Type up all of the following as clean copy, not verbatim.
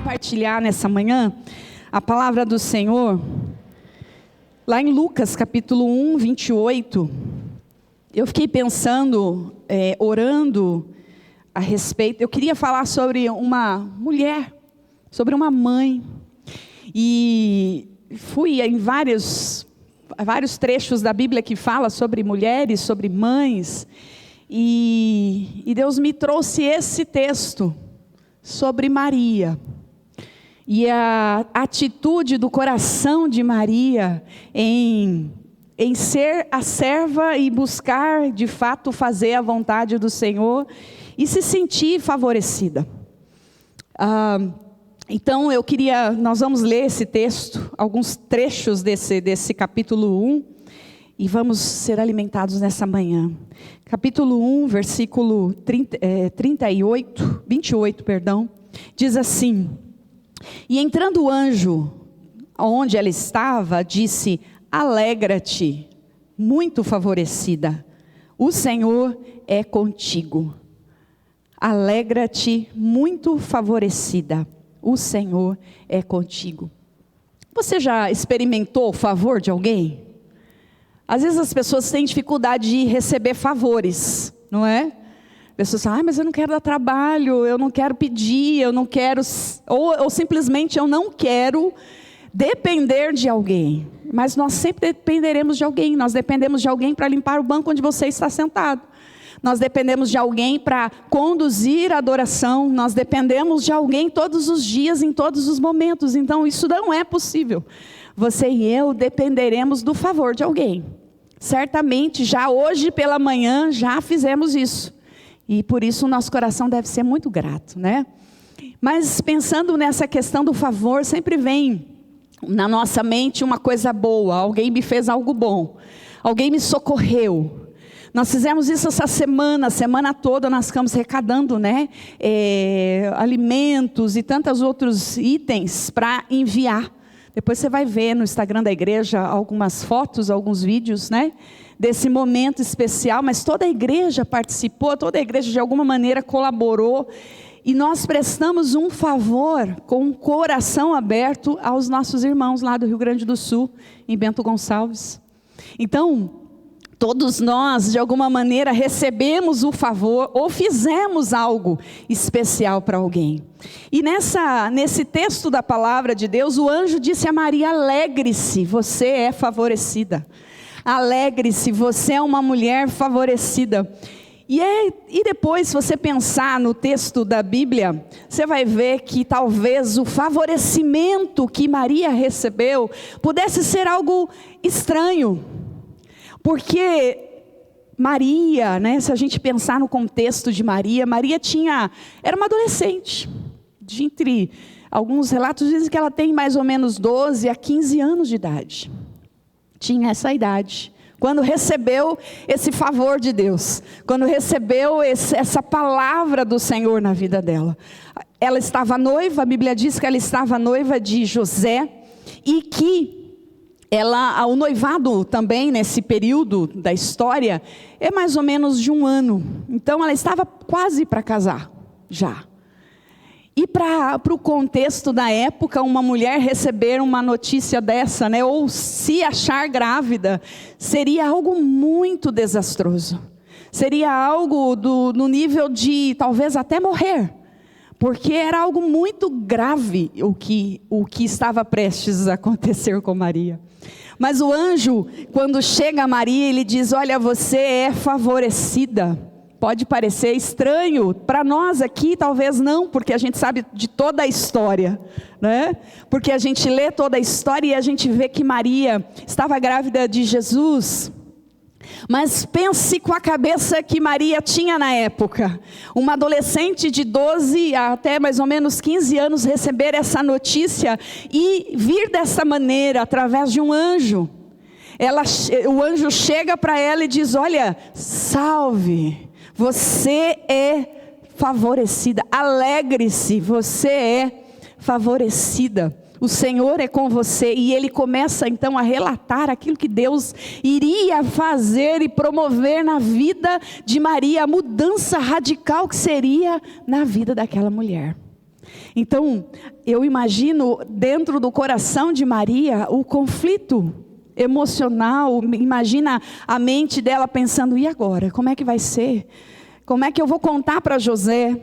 compartilhar nessa manhã a palavra do Senhor, lá em Lucas capítulo 1, 28. Eu fiquei pensando, orando a respeito. Eu queria falar sobre uma mulher, sobre uma mãe. E fui em vários trechos da Bíblia que fala sobre mulheres, sobre mães. E Deus me trouxe esse texto sobre Maria. E a atitude do coração de Maria em ser a serva e buscar de fato fazer a vontade do Senhor e se sentir favorecida. Então nós vamos ler esse texto, alguns trechos desse capítulo 1, e vamos ser alimentados nessa manhã. Capítulo 1, versículo 28, diz assim: E entrando o anjo onde ela estava, disse: Alegra-te, muito favorecida, o Senhor é contigo. Alegra-te, muito favorecida, o Senhor é contigo. Você já experimentou o favor de alguém? Às vezes as pessoas têm dificuldade de receber favores, não é? Pessoas falam, mas eu não quero dar trabalho, eu não quero pedir, eu não quero, ou simplesmente eu não quero depender de alguém. Mas nós sempre dependeremos de alguém. Nós dependemos de alguém para limpar o banco onde você está sentado. Nós dependemos de alguém para conduzir a adoração. Nós dependemos de alguém todos os dias, em todos os momentos. Então isso não é possível. Você e eu dependeremos do favor de alguém. Certamente, já hoje pela manhã, já fizemos isso. E por isso o nosso coração deve ser muito grato, né? Mas pensando nessa questão do favor, sempre vem na nossa mente uma coisa boa. Alguém me fez algo bom. Alguém me socorreu. Nós fizemos isso essa semana, a semana toda nós ficamos arrecadando, né? Alimentos e tantos outros itens para enviar. Depois você vai ver no Instagram da igreja algumas fotos, alguns vídeos, né? Desse momento especial, mas toda a igreja participou, toda a igreja de alguma maneira colaborou. E nós prestamos um favor com o coração aberto aos nossos irmãos lá do Rio Grande do Sul, em Bento Gonçalves. Então, todos nós, de alguma maneira, recebemos o favor ou fizemos algo especial para alguém. E nesse texto da palavra de Deus, o anjo disse a Maria: alegre-se, você é favorecida. Alegre-se, você é uma mulher favorecida. E depois, se você pensar no texto da Bíblia, você vai ver que talvez o favorecimento que Maria recebeu pudesse ser algo estranho. Porque Maria, né, se a gente pensar no contexto de Maria, era uma adolescente. Entre alguns relatos dizem que ela tem mais ou menos 12 a 15 anos de idade. Tinha essa idade. Quando recebeu esse favor de Deus. Quando recebeu essa palavra do Senhor na vida dela. Ela estava noiva, a Bíblia diz que ela estava noiva de José. E que o noivado também, nesse período da história, é mais ou menos de 1 ano. Então ela estava quase para casar, já. E para o contexto da época, uma mulher receber uma notícia dessa, né, ou se achar grávida, seria algo muito desastroso. Seria algo no nível de talvez até morrer. Porque era algo muito grave o que estava prestes a acontecer com Maria. Mas o anjo, quando chega a Maria, ele diz: olha, você é favorecida. Pode parecer estranho para nós aqui, talvez não, porque a gente sabe de toda a história, né? Porque a gente lê toda a história e a gente vê que Maria estava grávida de Jesus. Mas pense com a cabeça que Maria tinha na época. Uma adolescente de 12 até mais ou menos 15 anos receber essa notícia e vir dessa maneira, através de um anjo. O anjo chega para ela e diz: olha, salve, você é favorecida, alegre-se, você é favorecida. O Senhor é com você. E ele começa então a relatar aquilo que Deus iria fazer e promover na vida de Maria, a mudança radical que seria na vida daquela mulher. Então, eu imagino dentro do coração de Maria o conflito emocional. Imagina a mente dela pensando: e agora? Como é que vai ser? Como é que eu vou contar para José?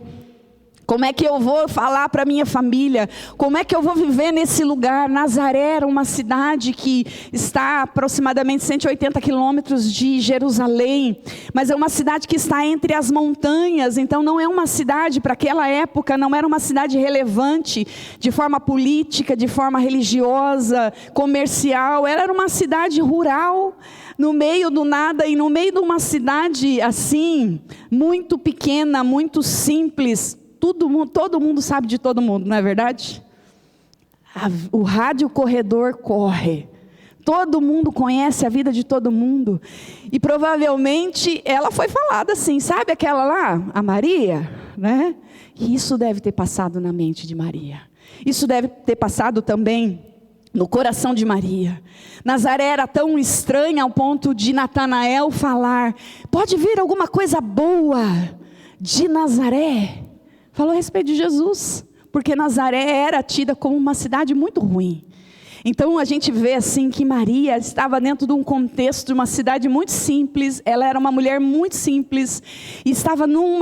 Como é que eu vou falar para minha família? Como é que eu vou viver nesse lugar? Nazaré era uma cidade que está a aproximadamente 180 quilômetros de Jerusalém. Mas é uma cidade que está entre as montanhas. Então não é uma cidade, para aquela época, não era uma cidade relevante de forma política, de forma religiosa, comercial. Ela era uma cidade rural, no meio do nada, e no meio de uma cidade assim, muito pequena, muito simples. Todo mundo sabe de todo mundo, não é verdade? O rádio corredor corre. Todo mundo conhece a vida de todo mundo. E provavelmente ela foi falada assim, sabe aquela lá, a Maria, né? E isso deve ter passado na mente de Maria. Isso deve ter passado também no coração de Maria. Nazaré era tão estranha ao ponto de Natanael falar: pode vir alguma coisa boa de Nazaré? Falou a respeito de Jesus, porque Nazaré era tida como uma cidade muito ruim. Então a gente vê assim que Maria estava dentro de um contexto de uma cidade muito simples. Ela era uma mulher muito simples e estava num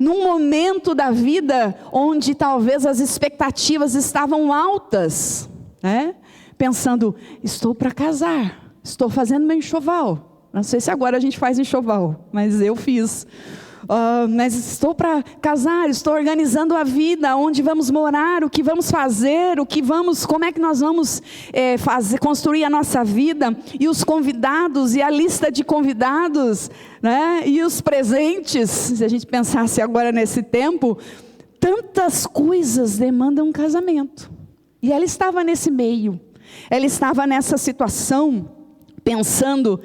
momento da vida onde talvez as expectativas estavam altas, né? Pensando: estou para casar, estou fazendo meu enxoval. Não sei se agora a gente faz enxoval, mas eu fiz. Mas estou para casar, estou organizando a vida, onde vamos morar, o que vamos fazer, como é que nós vamos construir a nossa vida, e os convidados, e a lista de convidados, né? E os presentes. Se a gente pensasse agora nesse tempo, tantas coisas demandam um casamento, e ela estava nesse meio, ela estava nessa situação, pensando: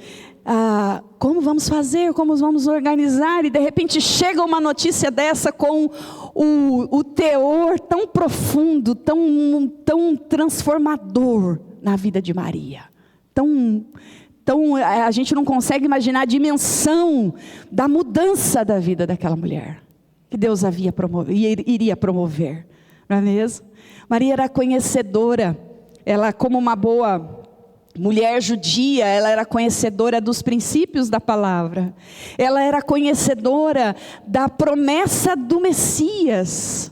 como vamos fazer, como vamos organizar? E de repente chega uma notícia dessa com o teor tão profundo, tão transformador na vida de Maria. A gente não consegue imaginar a dimensão da mudança da vida daquela mulher, que Deus iria promover, não é mesmo? Maria era conhecedora, ela, como uma boa mulher judia, ela era conhecedora dos princípios da palavra. Ela era conhecedora da promessa do Messias.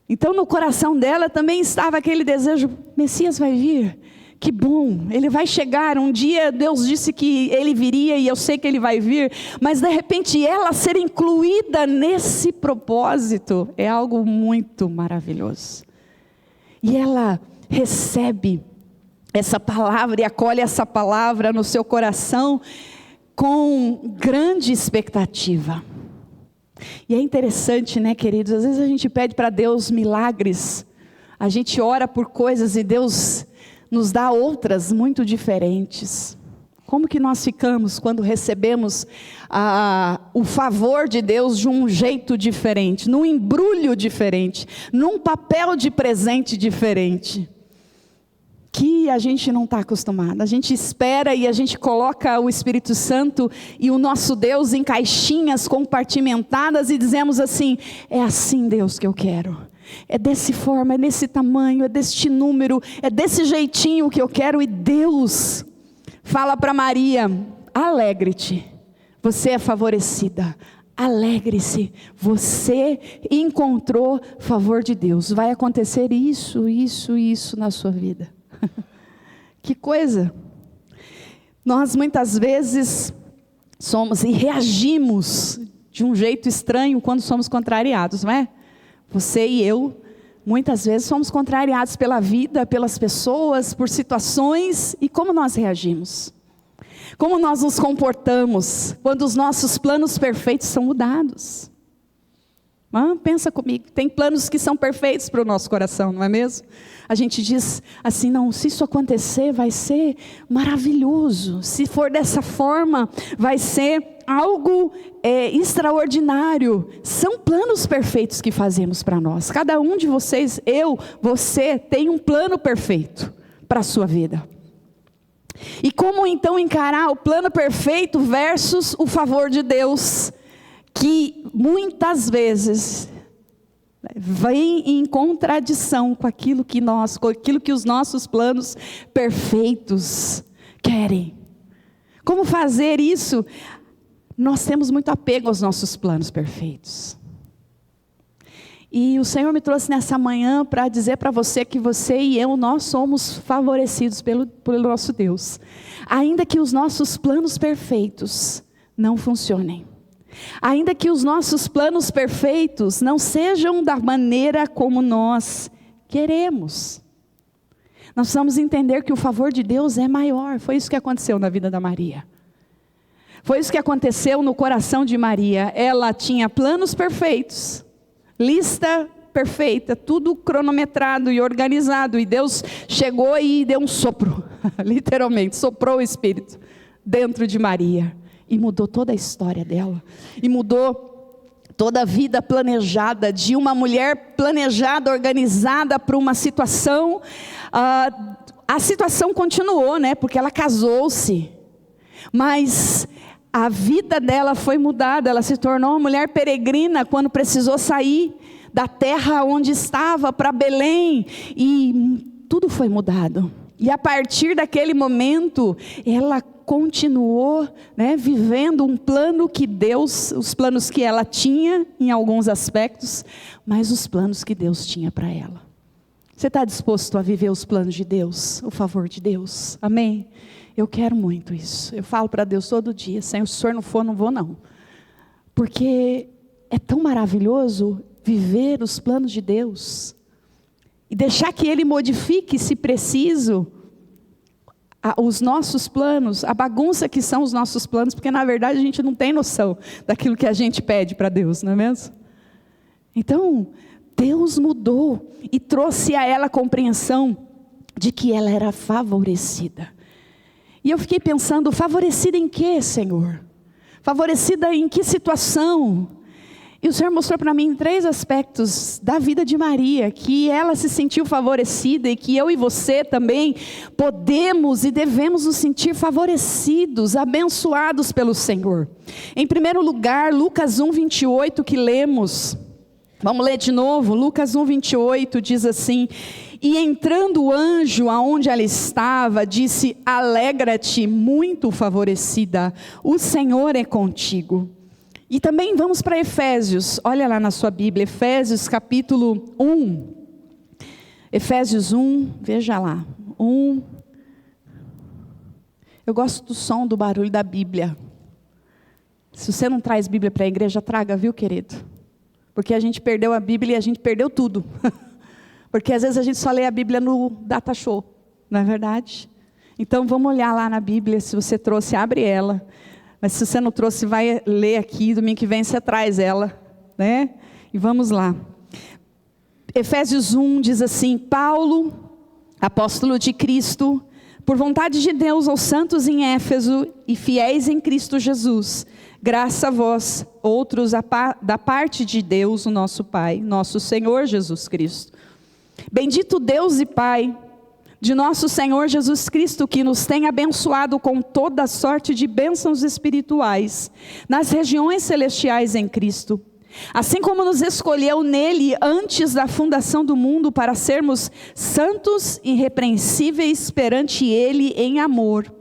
Então no coração dela também estava aquele desejo: Messias vai vir, que bom, ele vai chegar. Um dia Deus disse que ele viria, e eu sei que ele vai vir. Mas de repente ela ser incluída nesse propósito é algo muito maravilhoso. E ela recebe essa palavra e acolhe essa palavra no seu coração com grande expectativa. E é interessante, né, queridos? Às vezes a gente pede para Deus milagres, a gente ora por coisas e Deus nos dá outras muito diferentes. Como que nós ficamos quando recebemos o favor de Deus de um jeito diferente, num embrulho diferente, num papel de presente diferente, que a gente não está acostumado? A gente espera e a gente coloca o Espírito Santo e o nosso Deus em caixinhas compartimentadas e dizemos assim: é assim, Deus, que eu quero. É dessa forma, é nesse tamanho, é deste número, é desse jeitinho que eu quero. E Deus fala para Maria: alegre-te, você é favorecida. Alegre-se, você encontrou favor de Deus. Vai acontecer isso na sua vida. Que coisa! Nós muitas vezes somos e reagimos de um jeito estranho quando somos contrariados, não é? Você e eu, muitas vezes somos contrariados pela vida, pelas pessoas, por situações. E como nós reagimos? Como nós nos comportamos quando os nossos planos perfeitos são mudados? Pensa comigo, tem planos que são perfeitos para o nosso coração, não é mesmo? A gente diz assim: não, se isso acontecer vai ser maravilhoso, se for dessa forma vai ser algo extraordinário. São planos perfeitos que fazemos para nós. Cada um de vocês, você tem um plano perfeito para a sua vida. E como então encarar o plano perfeito versus o favor de Deus, que muitas vezes vem em contradição com aquilo que os nossos planos perfeitos querem. Como fazer isso? Nós temos muito apego aos nossos planos perfeitos. E o Senhor me trouxe nessa manhã para dizer para você que você e eu, nós somos favorecidos pelo nosso Deus. Ainda que os nossos planos perfeitos não funcionem. Ainda que os nossos planos perfeitos não sejam da maneira como nós queremos. Nós precisamos entender que o favor de Deus é maior. Foi isso que aconteceu na vida da Maria. Foi isso que aconteceu no coração de Maria. Ela tinha planos perfeitos. Lista perfeita, tudo cronometrado e organizado. E Deus chegou e deu um sopro, literalmente, soprou o Espírito dentro de Maria. E mudou toda a história dela. E mudou toda a vida planejada, de uma mulher planejada, organizada para uma situação. A situação continuou, né? Porque ela casou-se. Mas a vida dela foi mudada, ela se tornou uma mulher peregrina quando precisou sair da terra onde estava para Belém, e tudo foi mudado. E a partir daquele momento, ela continuou, né, vivendo um plano que Deus, os planos que ela tinha em alguns aspectos, mas os planos que Deus tinha para ela. Você está disposto a viver os planos de Deus, o favor de Deus? Amém? Eu quero muito isso. Eu falo para Deus todo dia: Senhor, se o Senhor não for, não vou não. Porque é tão maravilhoso viver os planos de Deus. E deixar que Ele modifique, se preciso, os nossos planos, a bagunça que são os nossos planos. Porque na verdade a gente não tem noção daquilo que a gente pede para Deus, não é mesmo? Então, Deus mudou e trouxe a ela a compreensão de que ela era favorecida. E eu fiquei pensando, favorecida em quê, Senhor? Favorecida em que situação? E o Senhor mostrou para mim 3 aspectos da vida de Maria, que ela se sentiu favorecida e que eu e você também podemos e devemos nos sentir favorecidos, abençoados pelo Senhor. Em primeiro lugar, Lucas 1:28 que lemos. Vamos ler de novo, Lucas 1:28 diz assim: e entrando o anjo aonde ela estava, disse: alegra-te, muito favorecida, o Senhor é contigo. E também vamos para Efésios, olha lá na sua Bíblia, Efésios capítulo 1. Efésios 1, veja lá, 1. Eu gosto do som, do barulho da Bíblia. Se você não traz Bíblia para a igreja, traga, viu, querido? Porque a gente perdeu a Bíblia e a gente perdeu tudo. Porque às vezes a gente só lê a Bíblia no data show, não é verdade? Então vamos olhar lá na Bíblia, se você trouxe, abre ela. Mas se você não trouxe, vai ler aqui, domingo que vem você traz ela, né? E vamos lá. Efésios 1 diz assim: Paulo, apóstolo de Cristo, por vontade de Deus aos santos em Éfeso e fiéis em Cristo Jesus, graça a vós, outros da parte de Deus, o nosso Pai, nosso Senhor Jesus Cristo. Bendito Deus e Pai de nosso Senhor Jesus Cristo, que nos tem abençoado com toda sorte de bênçãos espirituais nas regiões celestiais em Cristo, assim como nos escolheu nele antes da fundação do mundo para sermos santos e irrepreensíveis perante ele em amor.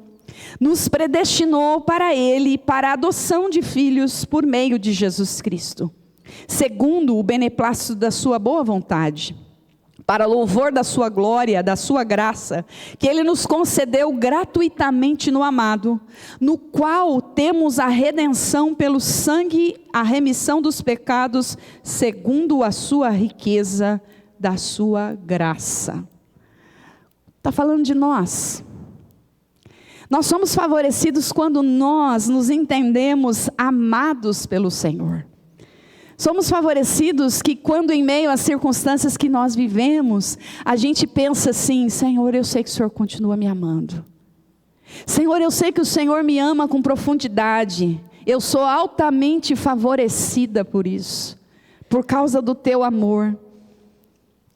Nos predestinou para ele, para a adoção de filhos por meio de Jesus Cristo, segundo o beneplácito da sua boa vontade, para louvor da sua glória, da sua graça, que Ele nos concedeu gratuitamente no amado, no qual temos a redenção pelo sangue, a remissão dos pecados, segundo a sua riqueza da sua graça. Está falando de nós. Nós somos favorecidos quando nós nos entendemos amados pelo Senhor. Somos favorecidos que quando em meio às circunstâncias que nós vivemos, a gente pensa assim: Senhor, eu sei que o Senhor continua me amando. Senhor, eu sei que o Senhor me ama com profundidade. Eu sou altamente favorecida por isso, por causa do teu amor.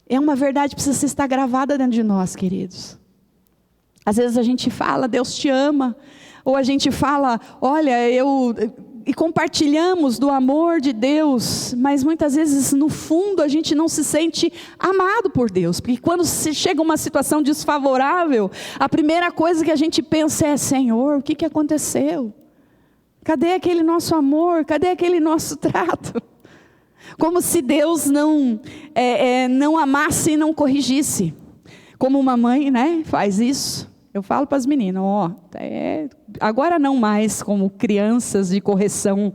É uma verdade que precisa estar gravada dentro de nós, queridos. Às vezes a gente fala, Deus te ama. Ou a gente fala, olha, eu e compartilhamos do amor de Deus, mas muitas vezes no fundo a gente não se sente amado por Deus, porque quando se chega uma situação desfavorável, a primeira coisa que a gente pensa é: Senhor, o que aconteceu? Cadê aquele nosso amor? Cadê aquele nosso trato? Como se Deus não amasse e não corrigisse. Como uma mãe, né, faz isso. Eu falo para as meninas, agora não mais como crianças de correção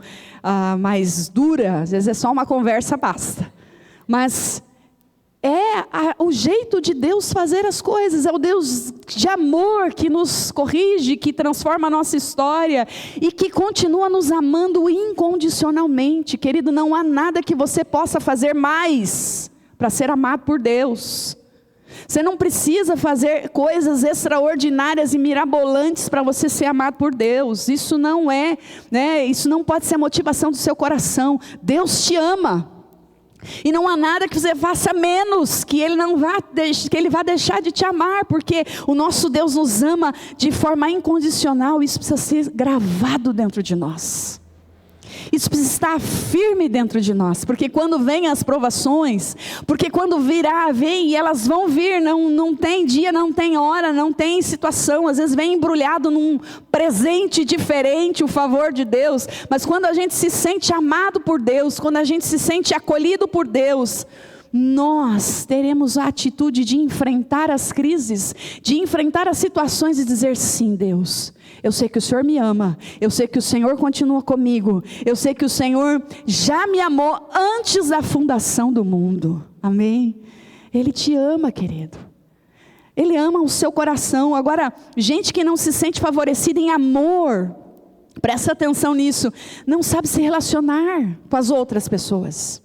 mais dura, às vezes é só uma conversa, basta. Mas o jeito de Deus fazer as coisas, é o Deus de amor que nos corrige, que transforma a nossa história e que continua nos amando incondicionalmente. Querido, não há nada que você possa fazer mais para ser amado por Deus. Você não precisa fazer coisas extraordinárias e mirabolantes para você ser amado por Deus. Isso não isso não pode ser a motivação do seu coração. Deus te ama. E não há nada que você faça menos que Ele vá deixar de te amar, porque o nosso Deus nos ama de forma incondicional. Isso precisa ser gravado dentro de nós. Isso precisa estar firme dentro de nós, porque quando vêm as provações, porque quando vem e elas vão vir, não tem dia, não tem hora, não tem situação, às vezes vem embrulhado num presente diferente o favor de Deus, mas quando a gente se sente amado por Deus, quando a gente se sente acolhido por Deus, nós teremos a atitude de enfrentar as crises, de enfrentar as situações e dizer: sim, Deus, eu sei que o Senhor me ama, eu sei que o Senhor continua comigo, eu sei que o Senhor já me amou antes da fundação do mundo. Amém? Ele te ama, querido. Ele ama o seu coração. Agora, gente que não se sente favorecida em amor, presta atenção nisso, não sabe se relacionar com as outras pessoas.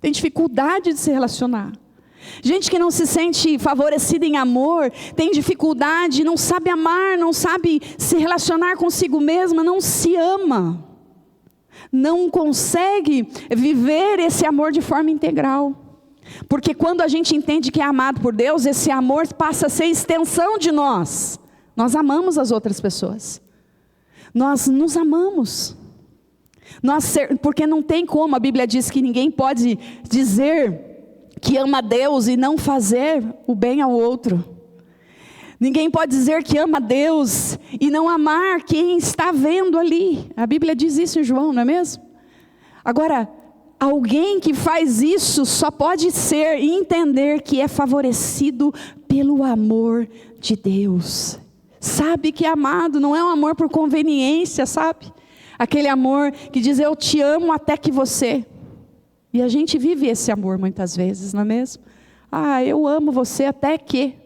Tem dificuldade de se relacionar. Gente que não se sente favorecida em amor, tem dificuldade, não sabe amar, não sabe se relacionar consigo mesma, não se ama. Não consegue viver esse amor de forma integral. Porque quando a gente entende que é amado por Deus, esse amor passa a ser extensão de nós. Nós amamos as outras pessoas. Nós nos amamos. Porque não tem como, a Bíblia diz que ninguém pode dizer que ama a Deus e não fazer o bem ao outro. Ninguém pode dizer que ama a Deus e não amar quem está vendo ali. A Bíblia diz isso em João, não é mesmo? Agora, alguém que faz isso só pode ser e entender que é favorecido pelo amor de Deus. Sabe que é amado, não é um amor por conveniência, sabe? Aquele amor que diz: eu te amo até que você. E a gente vive esse amor muitas vezes, não é mesmo? Eu amo você até que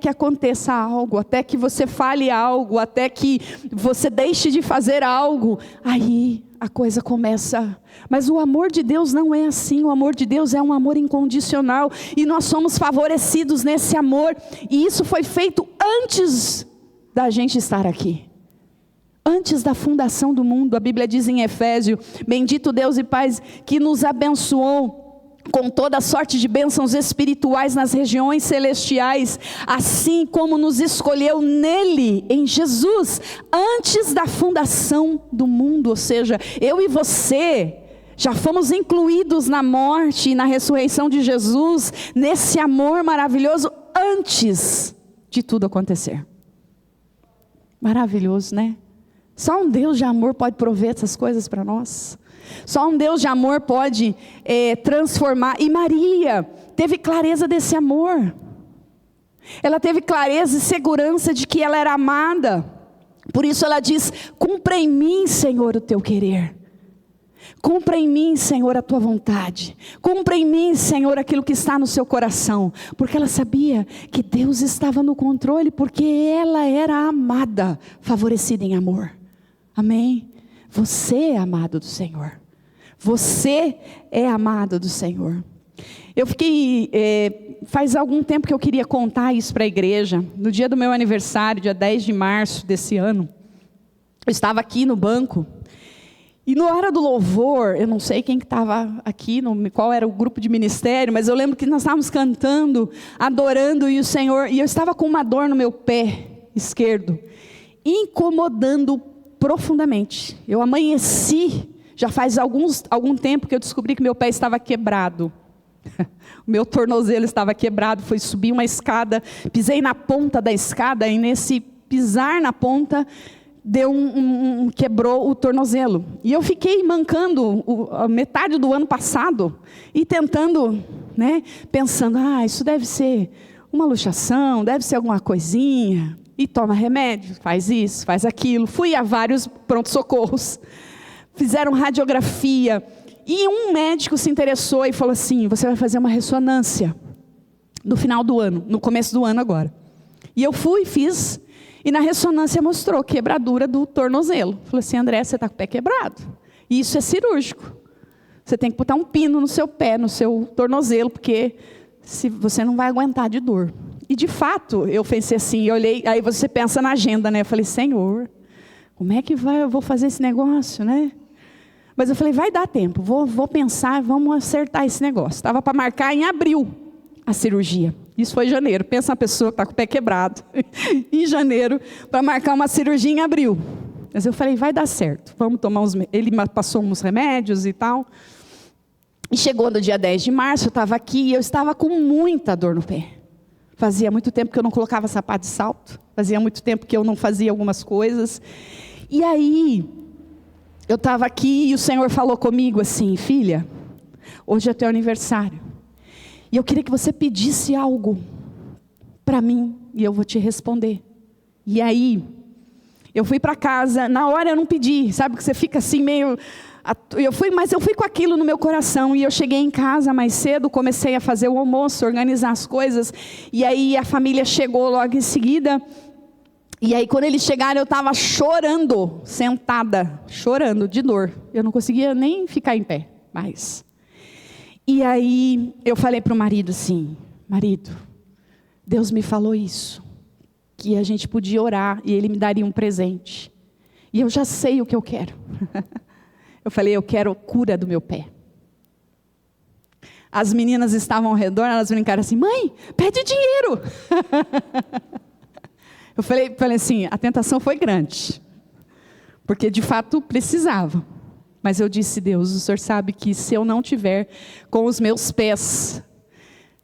aconteça algo, até que você fale algo, até que você deixe de fazer algo. Aí a coisa começa. Mas o amor de Deus não é assim. O amor de Deus é um amor incondicional. E nós somos favorecidos nesse amor. E isso foi feito antes da gente estar aqui. Antes da fundação do mundo. A Bíblia diz em Efésios: bendito Deus e Pai que nos abençoou com toda sorte de bênçãos espirituais nas regiões celestiais, assim como nos escolheu nele, em Jesus, antes da fundação do mundo. Ou seja, eu e você já fomos incluídos na morte e na ressurreição de Jesus, nesse amor maravilhoso, antes de tudo acontecer. Maravilhoso, né? Só um Deus de amor pode prover essas coisas para nós. Só um Deus de amor pode transformar. E Maria teve clareza desse amor. Ela teve clareza e segurança de que ela era amada. Por isso ela diz: cumpra em mim, Senhor, o teu querer. Cumpra em mim, Senhor, a tua vontade. Cumpra em mim, Senhor, aquilo que está no seu coração. Porque ela sabia que Deus estava no controle, porque ela era amada, favorecida em amor. Amém? Você é amado do Senhor. Você é amado do Senhor. Eu fiquei, faz algum tempo que eu queria contar isso para a igreja. No dia do meu aniversário, dia 10 de março desse ano, eu estava aqui no banco. E na hora do louvor, eu não sei quem que estava aqui, qual era o grupo de ministério, mas eu lembro que nós estávamos cantando, adorando, e o Senhor, e eu estava com uma dor no meu pé esquerdo, incomodando profundamente. Eu amanheci, já faz algum tempo que eu descobri que meu pé estava quebrado. O meu tornozelo estava quebrado, fui subir uma escada, pisei na ponta da escada e nesse pisar na ponta, quebrou o tornozelo. E eu fiquei mancando a metade do ano passado e tentando, pensando, isso deve ser uma luxação, deve ser alguma coisinha. E toma remédio, faz isso, faz aquilo. Fui a vários pronto-socorros, fizeram radiografia. E um médico se interessou e falou assim, você vai fazer uma ressonância no final do ano, no começo do ano agora. E eu fui, fiz, e na ressonância mostrou quebradura do tornozelo. Falei assim, André, você está com o pé quebrado. E isso é cirúrgico. Você tem que botar um pino no seu pé, no seu tornozelo, porque você não vai aguentar de dor. E de fato, eu pensei assim, olhei, aí você pensa na agenda, Eu falei, Senhor, como é que eu vou fazer esse negócio, Mas eu falei, vai dar tempo, vou pensar, vamos acertar esse negócio. Estava para marcar em abril a cirurgia. Isso foi em janeiro. Pensa uma pessoa que está com o pé quebrado. Em janeiro, para marcar uma cirurgia em abril. Mas eu falei, vai dar certo. Vamos tomar Ele passou uns remédios e tal. E chegou no dia 10 de março, eu estava aqui e eu estava com muita dor no pé. Fazia muito tempo que eu não colocava sapato de salto. Fazia muito tempo que eu não fazia algumas coisas. E aí, eu estava aqui e o Senhor falou comigo assim, filha, hoje é teu aniversário. E eu queria que você pedisse algo para mim e eu vou te responder. E aí, eu fui para casa, na hora eu não pedi, sabe que você fica assim meio... Mas eu fui com aquilo no meu coração e eu cheguei em casa mais cedo, comecei a fazer o almoço, organizar as coisas. E aí a família chegou logo em seguida. E aí quando eles chegaram eu estava chorando, sentada, chorando de dor. Eu não conseguia nem ficar em pé mais. E aí eu falei para o marido assim, marido, Deus me falou isso, que a gente podia orar e Ele me daria um presente. E eu já sei o que eu quero. Eu falei, eu quero cura do meu pé. As meninas estavam ao redor, elas brincaram assim, mãe, pede dinheiro. Eu falei assim, a tentação foi grande. Porque de fato precisava. Mas eu disse, Deus, o Senhor sabe que se eu não tiver com os meus pés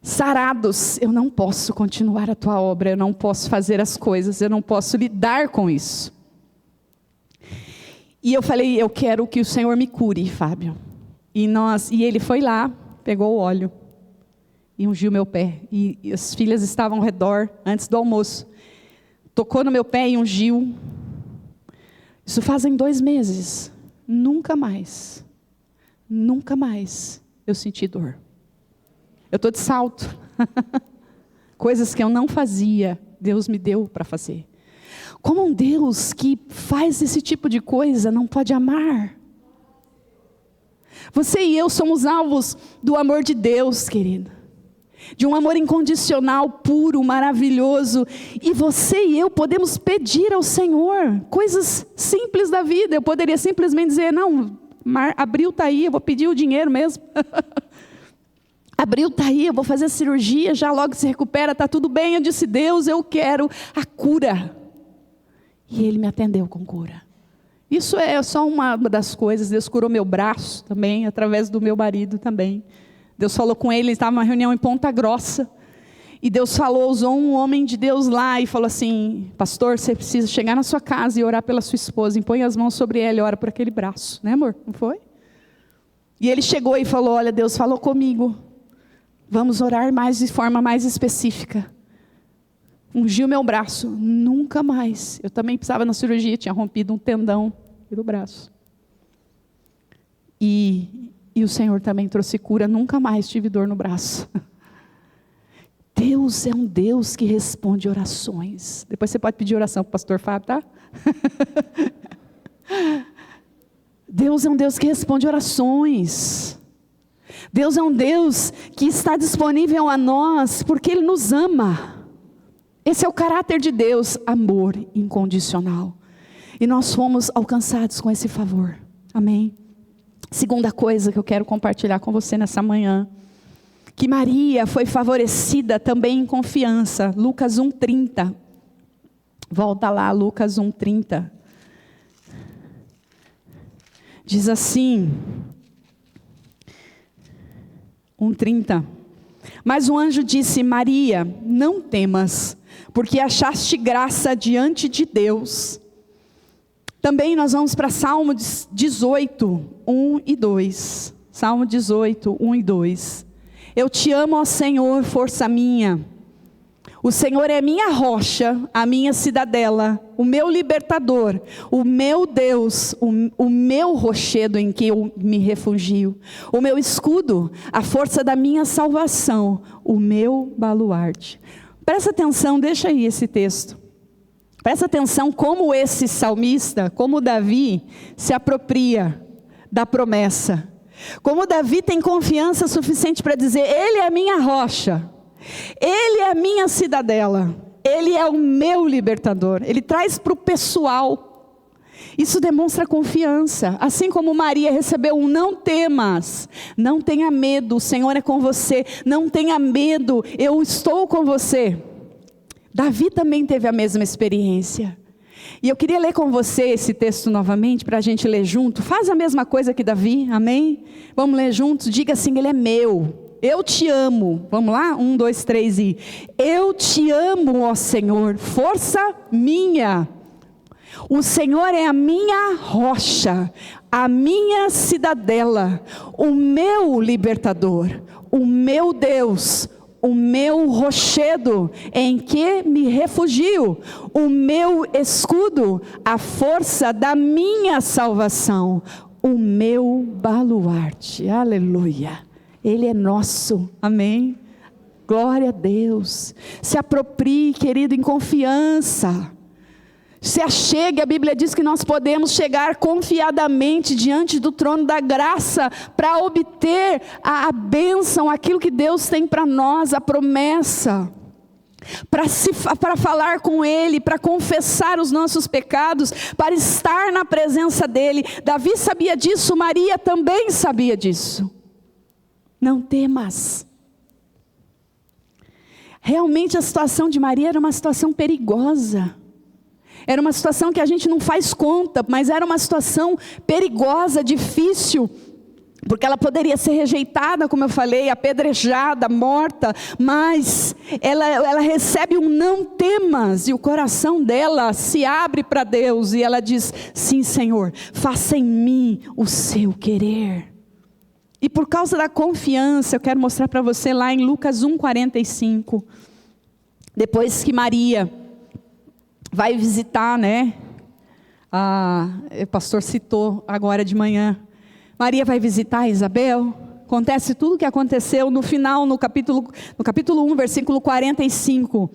sarados, eu não posso continuar a tua obra, eu não posso fazer as coisas, eu não posso lidar com isso. E eu falei, eu quero que o Senhor me cure, Fábio. E ele foi lá, pegou o óleo e ungiu meu pé. E as filhas estavam ao redor, antes do almoço. Tocou no meu pé e ungiu. Isso fazem 2 meses. Nunca mais eu senti dor. Eu estou de salto. Coisas que eu não fazia, Deus me deu para fazer. Como um Deus que faz esse tipo de coisa não pode amar? Você e eu somos alvos do amor de Deus, querido. De um amor incondicional, puro, maravilhoso. E você e eu podemos pedir ao Senhor coisas simples da vida. Eu poderia simplesmente dizer, não, Abril está aí, eu vou pedir o dinheiro mesmo. Abril está aí, eu vou fazer a cirurgia, já logo se recupera, está tudo bem. Eu disse, Deus, eu quero a cura. E Ele me atendeu com cura. Isso é só uma das coisas. Deus curou meu braço também, através do meu marido também. Deus falou com ele estava numa reunião em Ponta Grossa. E Deus usou um homem de Deus lá e falou assim, pastor, você precisa chegar na sua casa e orar pela sua esposa. Impõe as mãos sobre ela e ora por aquele braço. Né, amor? Não foi? E ele chegou e falou, olha, Deus falou comigo. Vamos orar mais de forma mais específica. Ungiu meu braço, nunca mais. Eu também precisava na cirurgia, tinha rompido um tendão do braço. E o Senhor também trouxe cura, nunca mais tive dor no braço. Deus é um Deus que responde orações. Depois você pode pedir oração para o pastor Fábio, tá? Deus é um Deus que responde orações. Deus é um Deus que está disponível a nós porque Ele nos ama. Esse é o caráter de Deus, amor incondicional. E nós fomos alcançados com esse favor. Amém? Segunda coisa que eu quero compartilhar com você nessa manhã. Que Maria foi favorecida também em confiança. Lucas 1:30. Volta lá, Lucas 1:30. Diz assim, 1:30. Mas o anjo disse: Maria, não temas, porque achaste graça diante de Deus. Também nós vamos para Salmo 18, 1 e 2. Salmo 18, 1 e 2. Eu te amo, ó Senhor, força minha. O Senhor é minha rocha, a minha cidadela, o meu libertador, o meu Deus, o meu rochedo em que eu me refugio, o meu escudo, a força da minha salvação, o meu baluarte. Presta atenção, deixa aí esse texto. Presta atenção como esse salmista, como Davi, se apropria da promessa. Como Davi tem confiança suficiente para dizer: Ele é a minha rocha. Ele é a minha cidadela, Ele é o meu libertador. Ele traz para o pessoal. Isso demonstra confiança. Assim como Maria recebeu um não temas, não tenha medo, o Senhor é com você. Não tenha medo, eu estou com você. Davi também teve a mesma experiência. E eu queria ler com você esse texto novamente, para a gente ler junto. Faz a mesma coisa que Davi, amém? Vamos ler juntos, diga assim: Ele é meu. Eu te amo. Vamos lá? 1, 2, 3 e... Eu te amo, ó Senhor, força minha. O Senhor é a minha rocha, a minha cidadela, o meu libertador, o meu Deus, o meu rochedo em que me refugio, o meu escudo, a força da minha salvação, o meu baluarte. Aleluia. Ele é nosso, amém? Glória a Deus. Se aproprie, querido, em confiança. Se achegue, a Bíblia diz que nós podemos chegar confiadamente diante do trono da graça para obter a bênção, aquilo que Deus tem para nós, a promessa. Para falar com Ele, para confessar os nossos pecados, para estar na presença dEle. Davi sabia disso, Maria também sabia disso. Não temas. Realmente a situação de Maria era uma situação perigosa. Era uma situação que a gente não faz conta, mas era uma situação perigosa, difícil. Porque ela poderia ser rejeitada, como eu falei, apedrejada, morta. Mas ela recebe um não temas. E o coração dela se abre para Deus. E ela diz: sim, Senhor, faça em mim o seu querer. E por causa da confiança, eu quero mostrar para você lá em Lucas 1:45. Depois que Maria vai visitar, né? O pastor citou agora de manhã. Maria vai visitar Isabel. Acontece tudo o que aconteceu no final, no capítulo 1, versículo 45.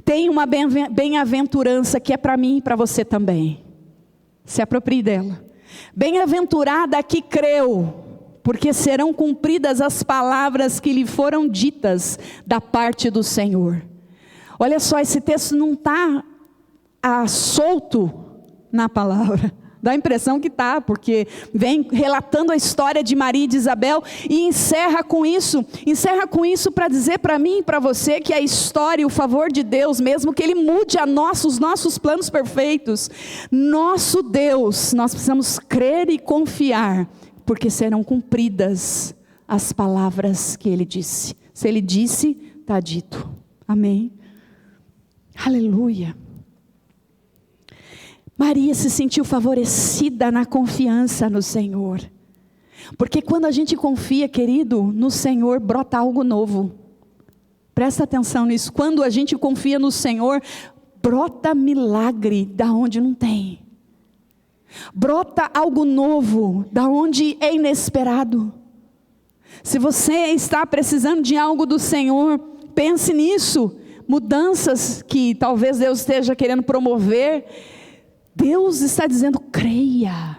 Tem uma bem-aventurança que é para mim e para você também. Se aproprie dela. Bem-aventurada a que creu, porque serão cumpridas as palavras que lhe foram ditas da parte do Senhor. Olha só, esse texto não está solto na palavra. Dá a impressão que está, porque vem relatando a história de Maria e de Isabel e encerra com isso para dizer para mim e para você que a história e o favor de Deus, mesmo que Ele mude os nossos planos perfeitos, nosso Deus, nós precisamos crer e confiar, porque serão cumpridas as palavras que Ele disse. Se Ele disse, está dito. Amém? Aleluia. Maria se sentiu favorecida na confiança no Senhor. Porque quando a gente confia, querido, no Senhor, brota algo novo. Presta atenção nisso. Quando a gente confia no Senhor, brota milagre da onde não tem. Brota algo novo da onde é inesperado. Se você está precisando de algo do Senhor, pense nisso. Mudanças que talvez Deus esteja querendo promover. Deus está dizendo: creia,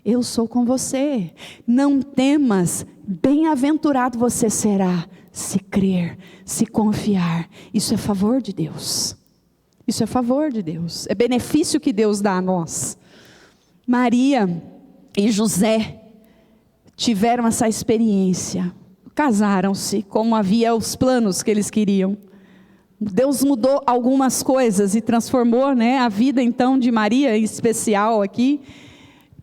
eu sou com você, não temas, bem-aventurado você será, se crer, se confiar. Isso é favor de Deus, isso é favor de Deus, é benefício que Deus dá a nós. Maria e José tiveram essa experiência, casaram-se como havia os planos que eles queriam. Deus mudou algumas coisas e transformou, né, a vida então de Maria, em especial aqui,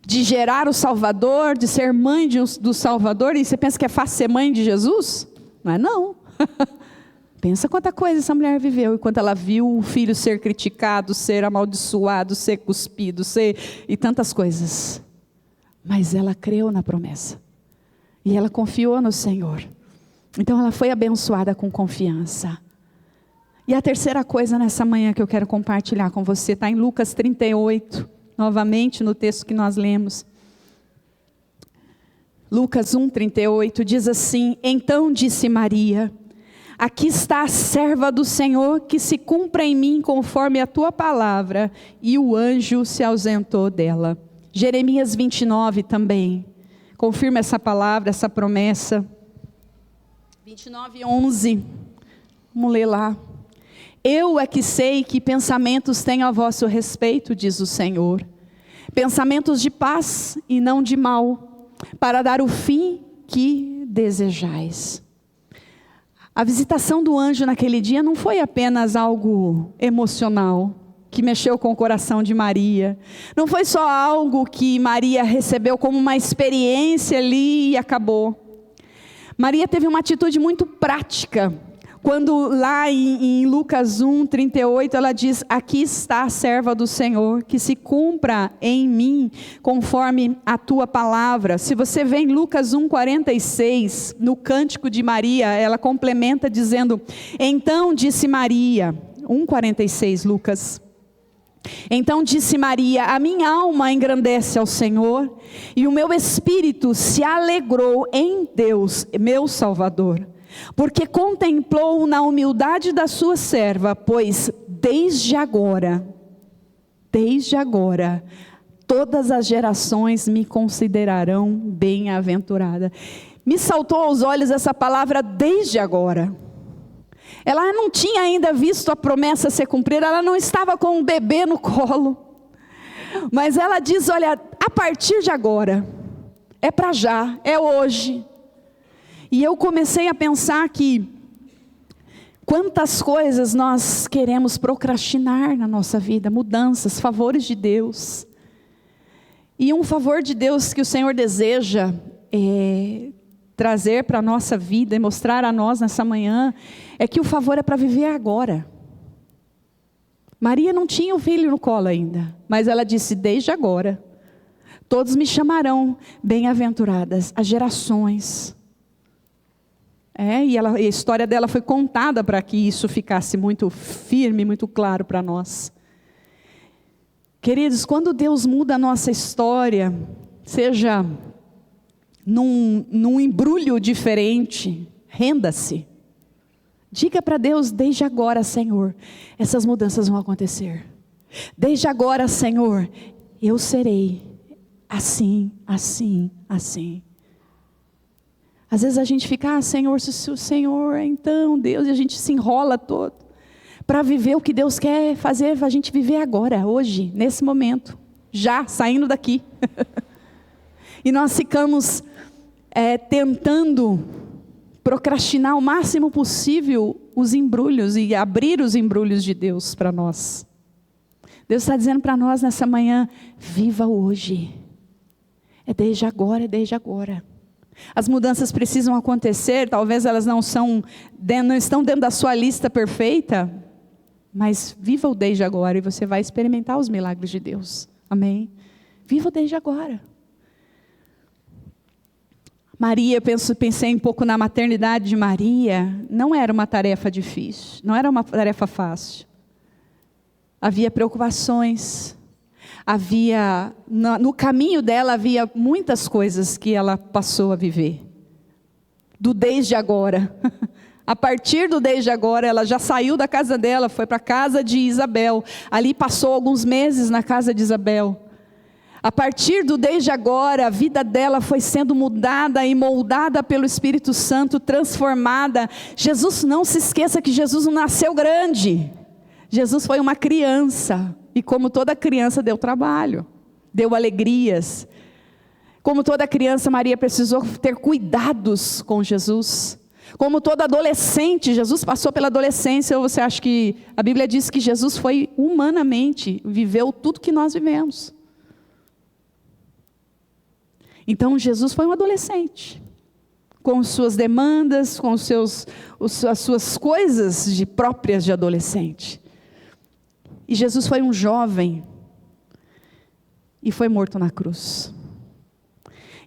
de gerar o Salvador, de ser mãe do Salvador. E você pensa que é fácil ser mãe de Jesus? Não é não. Pensa quanta coisa essa mulher viveu, e quando ela viu o filho ser criticado, ser amaldiçoado, ser cuspido, e tantas coisas. Mas ela creu na promessa, e ela confiou no Senhor. Então ela foi abençoada com confiança. E a terceira coisa nessa manhã que eu quero compartilhar com você, está em Lucas 38, novamente no texto que nós lemos. Lucas 1:38 diz assim: então disse Maria: aqui está a serva do Senhor, que se cumpra em mim conforme a tua palavra. E o anjo se ausentou dela. Jeremias 29 também confirma essa palavra, essa promessa. 29:11, vamos ler lá. Eu é que sei que pensamentos tenho a vosso respeito, diz o Senhor. Pensamentos de paz e não de mal, para dar o fim que desejais. A visitação do anjo naquele dia não foi apenas algo emocional, que mexeu com o coração de Maria. Não foi só algo que Maria recebeu como uma experiência ali e acabou. Maria teve uma atitude muito prática. Quando lá em Lucas 1:38 ela diz: aqui está a serva do Senhor, que se cumpra em mim conforme a tua palavra. Se você vê em Lucas 1:46, no cântico de Maria, ela complementa dizendo: então disse Maria, 1:46 Lucas. Então disse Maria: a minha alma engrandece ao Senhor, e o meu espírito se alegrou em Deus, meu Salvador. Porque contemplou na humildade da sua serva, pois desde agora, todas as gerações me considerarão bem-aventurada. Me saltou aos olhos essa palavra desde agora. Ela não tinha ainda visto a promessa ser cumprida, ela não estava com um bebê no colo. Mas ela diz: olha, a partir de agora, é para já, é hoje. E eu comecei a pensar que quantas coisas nós queremos procrastinar na nossa vida, mudanças, favores de Deus. E um favor de Deus que o Senhor deseja trazer para a nossa vida e mostrar a nós nessa manhã, é que o favor é para viver agora. Maria não tinha o filho no colo ainda, mas ela disse: desde agora, todos me chamarão bem-aventuradas, as gerações. E a história dela foi contada para que isso ficasse muito firme, muito claro para nós. Queridos, quando Deus muda a nossa história, seja num embrulho diferente, renda-se. Diga para Deus: desde agora, Senhor, essas mudanças vão acontecer. Desde agora, Senhor, eu serei assim, assim, assim. Às vezes a gente fica: Senhor, se o Senhor, então Deus, e a gente se enrola todo, para viver o que Deus quer fazer a gente viver agora, hoje, nesse momento, já saindo daqui. E nós ficamos tentando procrastinar o máximo possível os embrulhos e abrir os embrulhos de Deus para nós. Deus está dizendo para nós nessa manhã: viva hoje, é desde agora, é desde agora. As mudanças precisam acontecer, talvez elas não estão dentro da sua lista perfeita, mas viva o desde agora e você vai experimentar os milagres de Deus. Amém? Viva o desde agora. Maria, pensei um pouco na maternidade de Maria, não era uma tarefa difícil, não era uma tarefa fácil. Havia preocupações. No caminho dela havia muitas coisas que ela passou a viver. Do desde agora. A partir do desde agora, ela já saiu da casa dela, foi para a casa de Isabel. Ali passou alguns meses na casa de Isabel. A partir do desde agora, a vida dela foi sendo mudada e moldada pelo Espírito Santo, transformada. Jesus, não se esqueça que Jesus não nasceu grande. Jesus foi uma criança. E como toda criança, deu trabalho, deu alegrias. Como toda criança, Maria precisou ter cuidados com Jesus. Como todo adolescente, Jesus passou pela adolescência, ou você acha que a Bíblia diz que Jesus foi humanamente, viveu tudo que nós vivemos. Então Jesus foi um adolescente, com suas demandas, com as suas coisas próprias de adolescente. E Jesus foi um jovem e foi morto na cruz.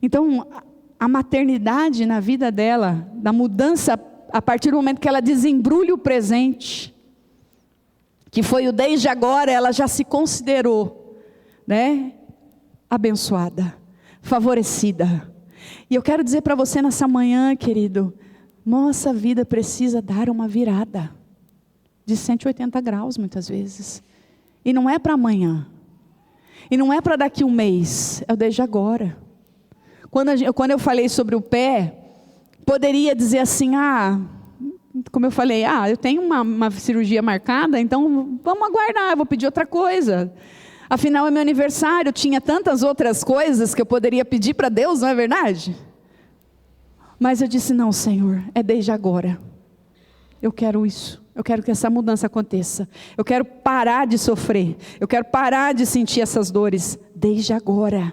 Então, a maternidade na vida dela, da mudança a partir do momento que ela desembrulha o presente, que foi o desde agora, ela já se considerou, né, abençoada, favorecida. E eu quero dizer para você nessa manhã, querido, nossa vida precisa dar uma virada de 180 graus muitas vezes. E não é para amanhã. E não é para daqui um mês, é o desde agora. Quando eu falei sobre o pé, poderia dizer assim, como eu falei, eu tenho uma cirurgia marcada, então vamos aguardar, eu vou pedir outra coisa. Afinal é meu aniversário, tinha tantas outras coisas que eu poderia pedir para Deus, não é verdade? Mas eu disse, não, Senhor, é desde agora. Eu quero isso, eu quero que essa mudança aconteça. Eu quero parar de sofrer, eu quero parar de sentir essas dores, desde agora.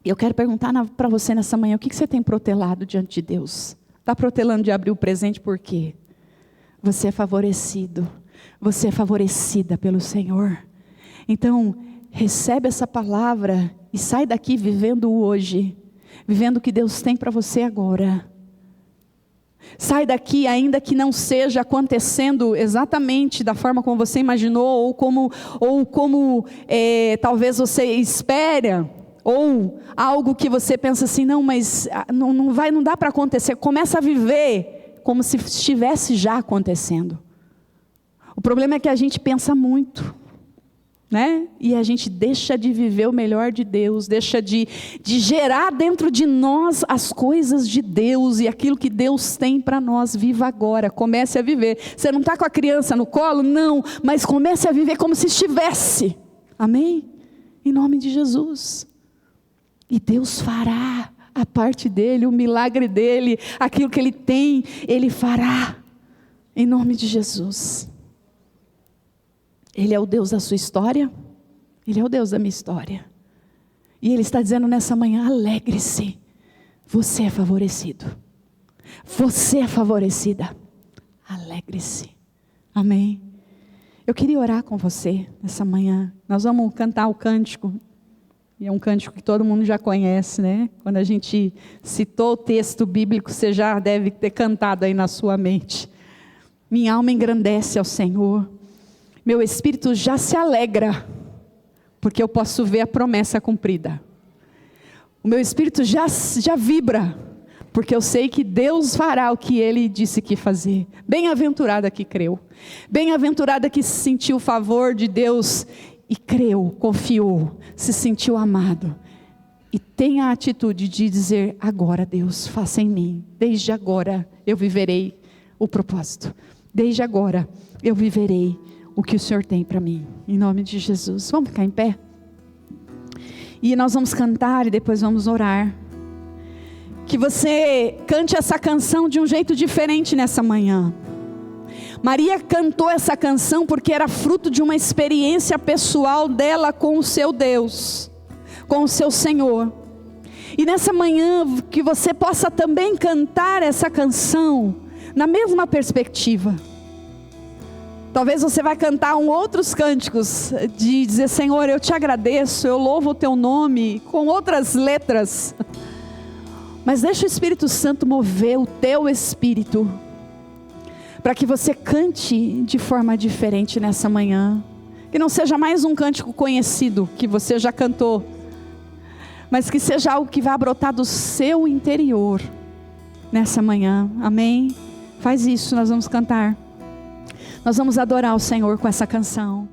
Eu quero perguntar para você nessa manhã, o que você tem protelado diante de Deus? Está protelando de abrir o presente por quê? Você é favorecido, você é favorecida pelo Senhor. Então, recebe essa palavra e sai daqui vivendo o hoje, vivendo o que Deus tem para você agora. Sai daqui, ainda que não seja acontecendo exatamente da forma como você imaginou, ou como talvez você espera, ou algo que você pensa assim, não, mas não dá para acontecer. Começa a viver como se estivesse já acontecendo. O problema é que a gente pensa muito, né? E a gente deixa de viver o melhor de Deus, deixa de gerar dentro de nós as coisas de Deus e aquilo que Deus tem para nós. Viva agora, comece a viver. Você não está com a criança no colo? Não, mas comece a viver como se estivesse. Amém? Em nome de Jesus. E Deus fará a parte dele, o milagre dele, aquilo que ele tem, ele fará. Em nome de Jesus. Ele é o Deus da sua história, Ele é o Deus da minha história. E Ele está dizendo nessa manhã, alegre-se, você é favorecido, você é favorecida, alegre-se, amém? Eu queria orar com você nessa manhã, nós vamos cantar o cântico, e é um cântico que todo mundo já conhece, né? Quando a gente citou o texto bíblico, você já deve ter cantado aí na sua mente. Minha alma engrandece ao Senhor, meu espírito já se alegra, porque eu posso ver a promessa cumprida. O meu espírito já vibra, porque eu sei que Deus fará o que Ele disse que fazer. Bem-aventurada que creu, bem-aventurada que sentiu o favor de Deus e creu, confiou, se sentiu amado. E tem a atitude de dizer, agora Deus, faça em mim, desde agora eu viverei o propósito. Desde agora eu viverei o que o Senhor tem para mim, em nome de Jesus. Vamos ficar em pé? E nós vamos cantar e depois vamos orar. Que você cante essa canção de um jeito diferente nessa manhã. Maria cantou essa canção porque era fruto de uma experiência pessoal dela com o seu Deus, com o seu Senhor. E nessa manhã que você possa também cantar essa canção na mesma perspectiva. Talvez você vai cantar outros cânticos de dizer, Senhor, eu te agradeço, eu louvo o teu nome, com outras letras. Mas deixa o Espírito Santo mover o teu espírito, para que você cante de forma diferente nessa manhã. Que não seja mais um cântico conhecido, que você já cantou, mas que seja algo que vá brotar do seu interior, nessa manhã, amém? Faz isso, nós vamos cantar. Nós vamos adorar o Senhor com essa canção.